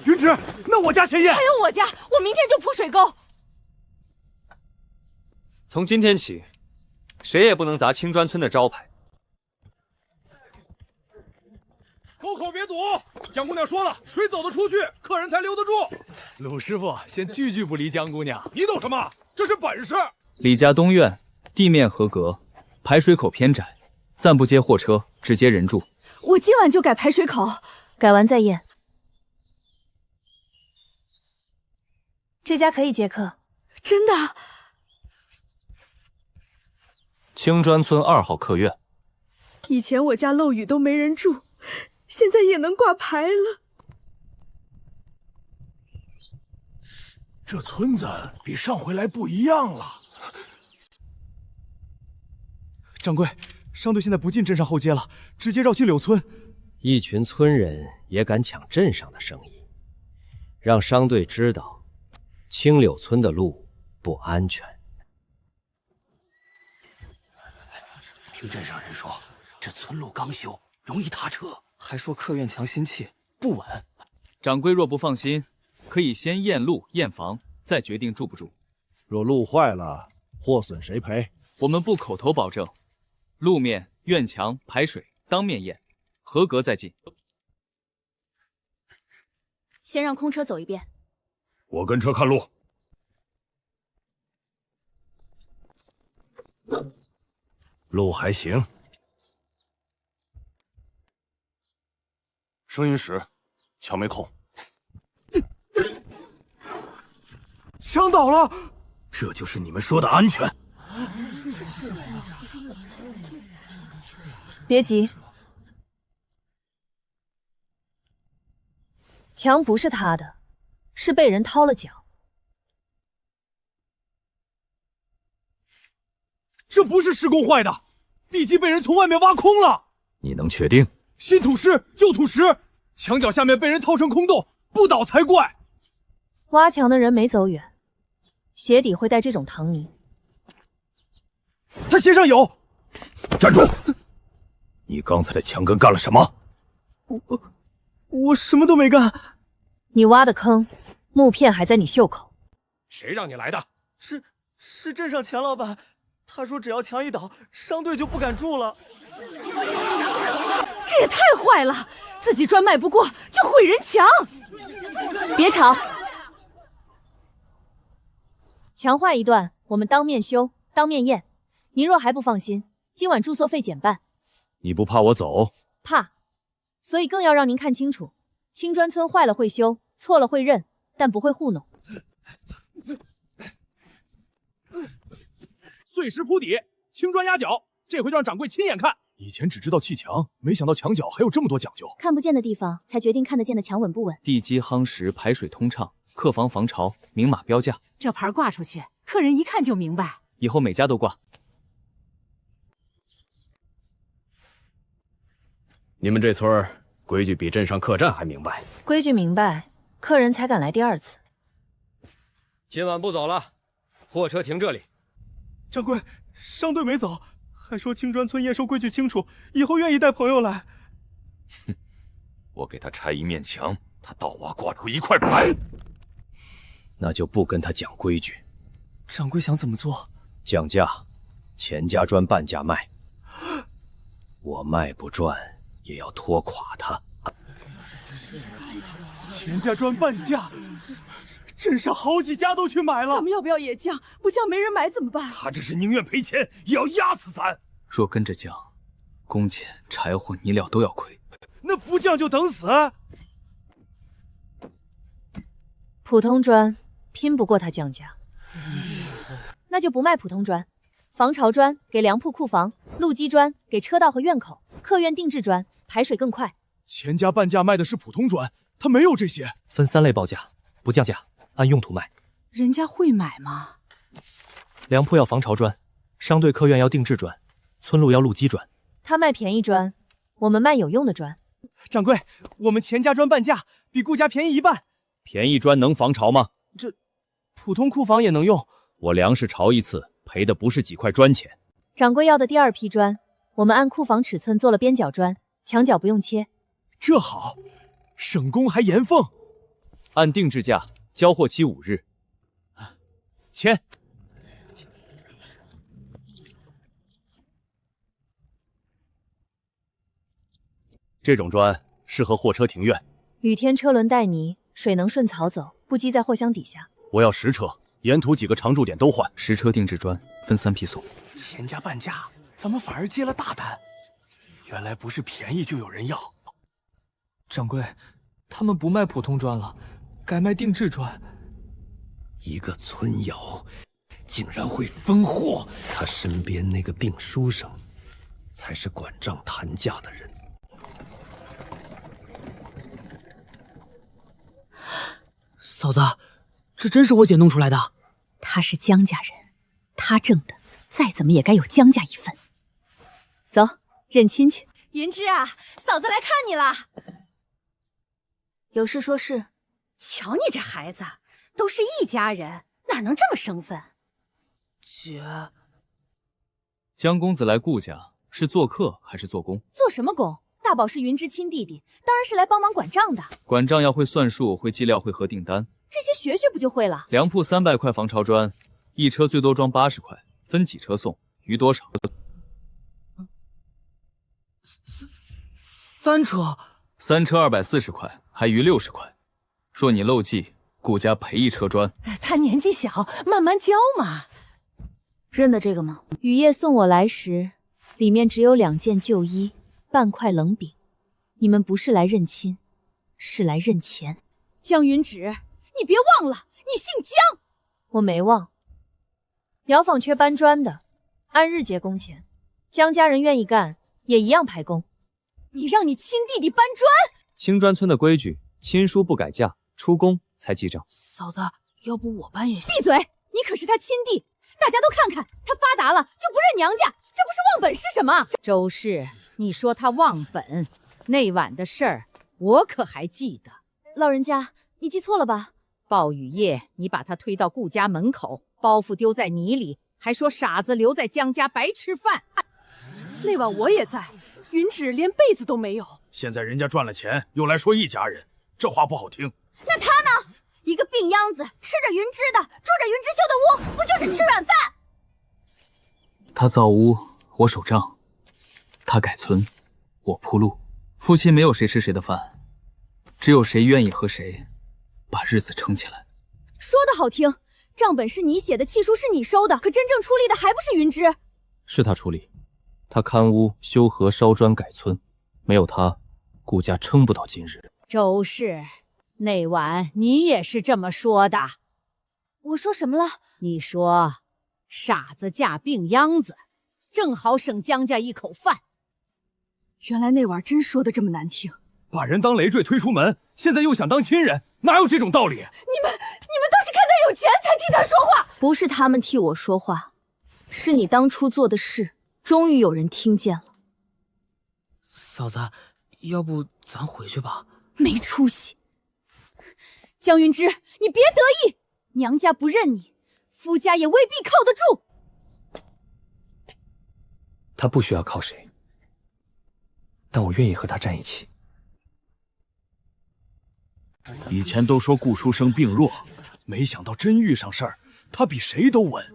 Speaker 6: 云芝，那我家先验。
Speaker 1: 还有我家，我明天就铺水沟。
Speaker 18: 从今天起，谁也不能砸青砖村的招牌。
Speaker 6: 口别堵！江姑娘说了，水走得出去，客人才留得住。鲁师傅先句句不离江姑娘。你懂什么？这是本事。
Speaker 13: 李家东院地面合格，排水口偏窄，暂不接货车，只接人住。
Speaker 1: 我今晚就改排水口，
Speaker 2: 改完再验。这家可以接客，
Speaker 1: 真的。
Speaker 10: 青砖村2号客院。
Speaker 1: 以前我家漏雨都没人住，现在也能挂牌了。
Speaker 6: 这村子比上回来不一样了。掌柜，商队现在不进镇上后街了，直接绕青柳村。
Speaker 14: 一群村人也敢抢镇上的生意，让商队知道青柳村的路不安全。
Speaker 17: 听镇上人说，这村路刚修，容易塌车，还说客院强心气，不稳。
Speaker 13: 掌柜若不放心，可以先验路验房，再决定住不住。
Speaker 11: 若路坏了，货损谁赔？
Speaker 13: 我们不口头保证，路面、院墙、排水当面验，合格再进。
Speaker 7: 先让空车走一遍。
Speaker 4: 我跟车看路。
Speaker 8: 路还行。声音时，枪没扣。
Speaker 6: 枪倒了，
Speaker 5: 这就是你们说的安全。
Speaker 2: 别急，枪不是他的，是被人掏了脚。
Speaker 6: 这不是施工坏的，地基被人从外面挖空了。
Speaker 5: 你能确定？
Speaker 6: 新土石旧土石，墙角下面被人掏成空洞，不倒才怪。
Speaker 2: 挖墙的人没走远，鞋底会带这种糖泥。
Speaker 6: 他鞋上有。
Speaker 5: 站住！你刚才在墙根干了什么？
Speaker 6: 我什么都没干。
Speaker 2: 你挖的坑，木片还在你袖口。
Speaker 6: 谁让你来的？
Speaker 17: 是镇上钱老板，他说只要墙一倒，商队就不敢住了。
Speaker 1: 这也太坏了，自己砖卖不过就毁人墙。
Speaker 2: 别吵。墙坏一段，我们当面修，当面验。您若还不放心，今晚住宿费减半。
Speaker 5: 你不怕我走？
Speaker 2: 怕，所以更要让您看清楚，青砖村坏了会修，错了会认，但不会糊弄。
Speaker 6: 碎石铺底，青砖压脚，这回让掌柜亲眼看。以前只知道砌墙，没想到墙角还有这么多讲究。
Speaker 7: 看不见的地方，才决定看得见的墙稳不稳。
Speaker 10: 地基夯实，排水通畅，客房防潮，明码标价。
Speaker 12: 这牌挂出去，客人一看就明白。
Speaker 10: 以后每家都挂。
Speaker 5: 你们这村规矩比镇上客栈还明白。
Speaker 2: 规矩明白，客人才敢来第二次。
Speaker 14: 今晚不走了，货车停这里。
Speaker 6: 掌柜，商队没走，还说青砖村验收规矩清楚，以后愿意带朋友来。
Speaker 15: 哼，我给他拆一面墙，他倒挖挂出一块牌。
Speaker 5: 那就不跟他讲规矩。
Speaker 17: 掌柜想怎么做？
Speaker 5: 降价，钱家砖半价卖。我卖不赚，也要拖垮他。
Speaker 6: 钱家砖半价，镇上好几家都去买了。
Speaker 1: 咱们要不要也降？不降没人买怎么办？
Speaker 6: 他这是宁愿赔钱，也要压死咱。
Speaker 10: 若跟着降，工钱、柴火、泥料都要亏。
Speaker 6: 那不降就等死。
Speaker 2: 普通砖拼不过他降价，那就不卖普通砖。防潮砖给粮铺库房，路基砖给车道和院口，客院定制砖排水更快。
Speaker 6: 钱家半价卖的是普通砖，他没有这些。
Speaker 3: 分3类报价，不降价，按用途卖。
Speaker 12: 人家会买吗？
Speaker 3: 粮铺要防潮砖，商队客院要定制砖，村路要路基砖。
Speaker 2: 他卖便宜砖，我们卖有用的砖。
Speaker 6: 掌柜，我们钱家砖半价，比顾家便宜一半。
Speaker 5: 便宜砖能防潮吗？
Speaker 6: 这普通库房也能用。
Speaker 5: 我粮食潮一次，赔的不是几块砖钱。
Speaker 2: 掌柜要的第2批砖，我们按库房尺寸做了边角砖，墙角不用切。
Speaker 6: 这好，省工还严缝。
Speaker 10: 按定制价，交货期5日。
Speaker 6: 签。
Speaker 5: 这种砖适合货车停院。
Speaker 2: 雨天车轮带泥，水能顺草走，不积在货箱底下。
Speaker 5: 我要10车，沿途几个常驻点都换。
Speaker 10: 10车定制砖，分3批送。
Speaker 6: 钱家半价，咱们反而接了大单。原来不是便宜就有人要。
Speaker 16: 掌柜，他们不卖普通砖了，改卖定制砖。
Speaker 3: 一个村窑竟然会分货，他身边那个病书生才是管账谈价的人。
Speaker 17: 嫂子，这真是我姐弄出来的。
Speaker 1: 他是江家人，他挣的再怎么也该有江家一份。走，认亲去。
Speaker 7: 云芝啊，嫂子来看你了。
Speaker 2: 有事说事。
Speaker 7: 瞧你这孩子，都是一家人，哪能这么生分？
Speaker 16: 姐，
Speaker 10: 江公子来顾家是做客还是做工？
Speaker 7: 做什么工？大宝是云芝亲弟弟，当然是来帮忙管账的。
Speaker 10: 管账要会算数，会计料，会核订单，
Speaker 7: 这些学学不就会了？
Speaker 10: 粮铺300块防潮砖，一车最多装80块，分几车送？余多少
Speaker 17: ？3车
Speaker 10: ，3车240块，还余60块。若你漏记，顾家赔1车砖。
Speaker 12: 他年纪小，慢慢教嘛。
Speaker 2: 认得这个吗？雨夜送我来时，里面只有2件旧衣，半块冷饼。你们不是来认亲，
Speaker 7: 是来认钱。
Speaker 1: 江云芷，你别忘了，你姓江。
Speaker 2: 我没忘。疗坊缺搬砖的，按日结工钱。江家人愿意干，也一样排工。
Speaker 1: 你让你亲弟弟搬砖？
Speaker 10: 青砖村的规矩，亲叔不改嫁，出宫才记账。
Speaker 12: 嫂子，要不我搬也行？
Speaker 1: 闭嘴！你可是他亲弟，大家都看看，他发达了就不认娘家，这不是忘本是什么？
Speaker 12: 周氏，你说他忘本，那晚的事儿我可还记得。
Speaker 2: 老人家，你记错了吧？
Speaker 12: 暴雨夜，你把他推到顾家门口，包袱丢在泥里，还说傻子留在江家白吃饭。
Speaker 1: 那晚我也在，云芷连被子都没有。
Speaker 6: 现在人家赚了钱，又来说一家人，这话不好听。
Speaker 7: 那他呢？一个病秧子，吃着云芝的，住着云芝绣的屋，不就是吃软饭？
Speaker 3: 他造屋，我守账；他改村，我铺路。夫妻没有谁吃谁的饭，只有谁愿意和谁把日子撑起来。
Speaker 1: 说的好听，账本是你写的，契书是你收的，可真正出力的还不是云芝？
Speaker 10: 是他出力，他看屋、修河、烧砖、改村，没有他，顾家撑不到今日。
Speaker 12: 周氏，那晚你也是这么说的。
Speaker 2: 我说什么了？
Speaker 12: 你说傻子嫁病秧子，正好省江家一口饭。
Speaker 1: 原来那晚真说的这么难听，
Speaker 6: 把人当累赘推出门，现在又想当亲人，哪有这种道理？
Speaker 1: 你们都是看他有钱才替他说话。
Speaker 2: 不是他们替我说话，是你当初做的事，终于有人听见了。
Speaker 17: 嫂子，要不咱回去吧？
Speaker 1: 没出息！江云芝，你别得意，娘家不认你，夫家也未必靠得住。
Speaker 3: 他不需要靠谁，但我愿意和他站一起。
Speaker 6: 以前都说顾书生病弱，没想到真遇上事儿，他比谁都稳。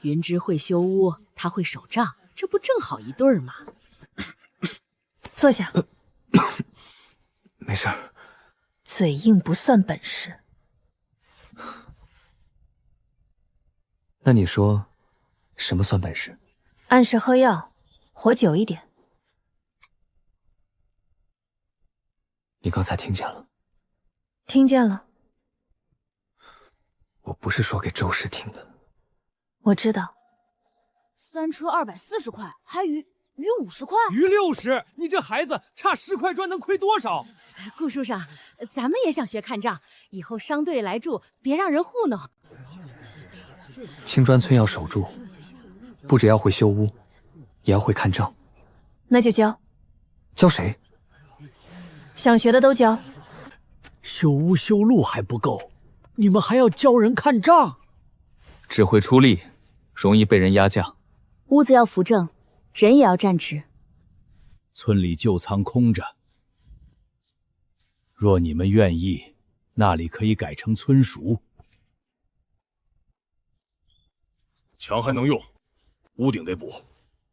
Speaker 12: 云芝会修屋，他会守账，这不正好一对儿吗？
Speaker 2: 坐下。
Speaker 3: 没事儿。
Speaker 2: 嘴硬不算本事。
Speaker 3: 那你说，什么算本事？
Speaker 2: 按时喝药，活久一点。
Speaker 3: 你刚才听见了？
Speaker 2: 听见了。
Speaker 3: 我不是说给周氏听的。
Speaker 2: 我知道。
Speaker 7: 3车240块，还鱼50块，
Speaker 6: 鱼60，你这孩子差10块砖能亏多少？
Speaker 12: 顾书生，咱们也想学看账，以后商队来住，别让人糊弄。
Speaker 3: 青砖村要守住，不只要会修屋，也要会看账。
Speaker 2: 那就教。
Speaker 3: 教谁？
Speaker 2: 想学的都教。
Speaker 5: 修屋修路还不够，你们还要教人看账？
Speaker 10: 只会出力，容易被人压价。
Speaker 7: 屋子要扶正，人也要站直。
Speaker 5: 村里旧仓空着，若你们愿意，那里可以改成村塾。
Speaker 6: 墙还能用，屋顶得补。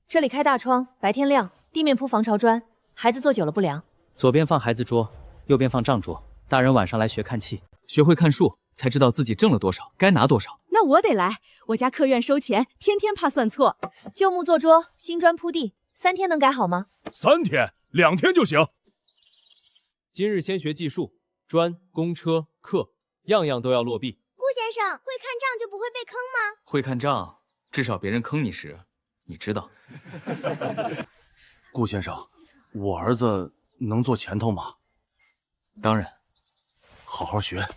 Speaker 2: 这里开大窗，白天亮，地面铺防潮砖，孩子坐久了不凉。
Speaker 9: 左边放孩子桌，右边放账桌，大人晚上来学看气，
Speaker 10: 学会看数，才知道自己挣了多少，该拿多少。
Speaker 1: 那我得来，我家客院收钱，天天怕算错。
Speaker 2: 旧木做桌，新砖铺地，3天能改好吗
Speaker 6: ？3天，2天就行。
Speaker 10: 今日先学计数，砖、公车、克，样样都要落壁。
Speaker 7: 顾先生，会看账就不会被坑吗？
Speaker 3: 会看账，至少别人坑你时，你知道。
Speaker 6: 顾先生，我儿子能做前头吗？
Speaker 3: 当然。
Speaker 6: 好好学，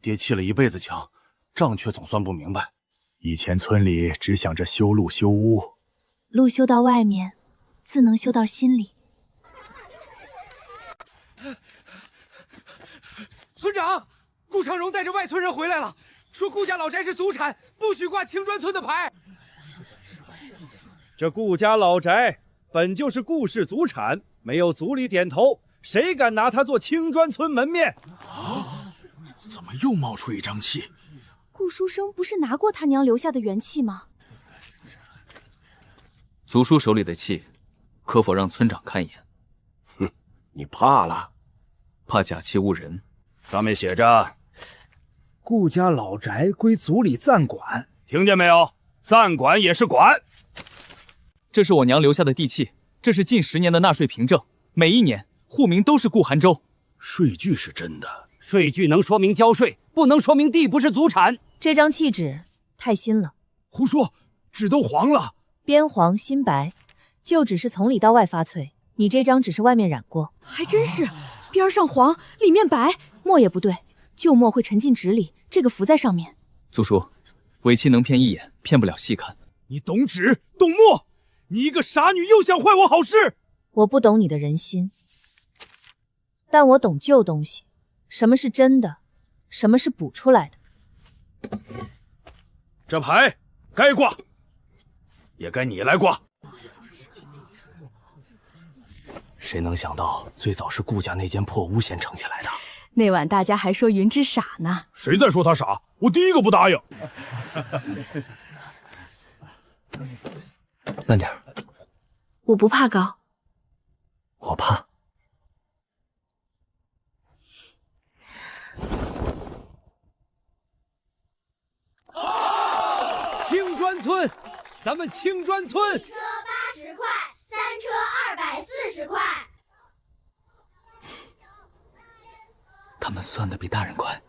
Speaker 6: 爹砌了一辈子墙，账却总算不明白。
Speaker 8: 以前村里只想着修路修屋，
Speaker 2: 路修到外面，自能修到心里。
Speaker 6: 村长，顾长荣带着外村人回来了，说顾家老宅是祖产，不许挂青砖村的牌。
Speaker 11: 这顾家老宅本就是顾氏祖产，没有族里点头，谁敢拿它做青砖村门面？
Speaker 6: 怎么又冒出一张气？
Speaker 1: 顾书生不是拿过他娘留下的元气吗？
Speaker 3: 族叔手里的气，可否让村长看一眼？
Speaker 8: 哼，你怕了？
Speaker 3: 怕假气误人。
Speaker 8: 上面写着：
Speaker 11: 顾家老宅归族里暂管，
Speaker 6: 听见没有？暂管也是管。
Speaker 10: 这是我娘留下的地契，这是近10年的纳税凭证，每一年户名都是顾寒州。
Speaker 5: 税据是真的，
Speaker 9: 税据能说明交税，不能说明地不是祖产。
Speaker 2: 这张契纸太新了。
Speaker 6: 胡说，纸都黄了。
Speaker 2: 边黄心白，旧纸是从里到外发脆，你这张只是外面染过。
Speaker 1: 还真是，边上黄，里面白，墨也不对，旧墨会沉进纸里，这个浮在上面。
Speaker 3: 祖叔，伪契能骗一眼，骗不了细看。
Speaker 6: 你懂纸，懂墨，你一个傻女又想坏我好事。
Speaker 2: 我不懂你的人心，但我懂旧东西，什么是真的，什么是补出来的。
Speaker 6: 这牌该挂，也该你来挂。
Speaker 17: 谁能想到，最早是顾家那间破屋先撑起来的？
Speaker 1: 那晚大家还说云之傻呢。
Speaker 6: 谁在说他傻？我第一个不答应。
Speaker 17: 慢点。
Speaker 1: 我不怕高。
Speaker 17: 我怕。
Speaker 14: 青砖村，咱们青砖村。
Speaker 19: 一车80块，3车240块。
Speaker 17: 他们算得比大人快，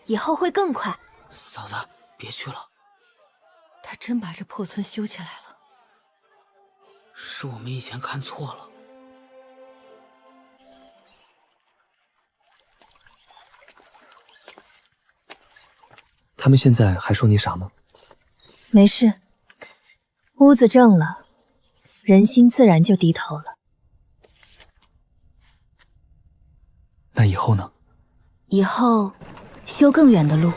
Speaker 7: 以后会更快。
Speaker 17: 嫂子，别去了。
Speaker 1: 他真把这破村修起来了。
Speaker 17: 是我们以前看错了。他们现在还说你傻吗？
Speaker 2: 没事，屋子正了，人心自然就低头了。
Speaker 17: 那以后呢？
Speaker 7: 以后修更远的路。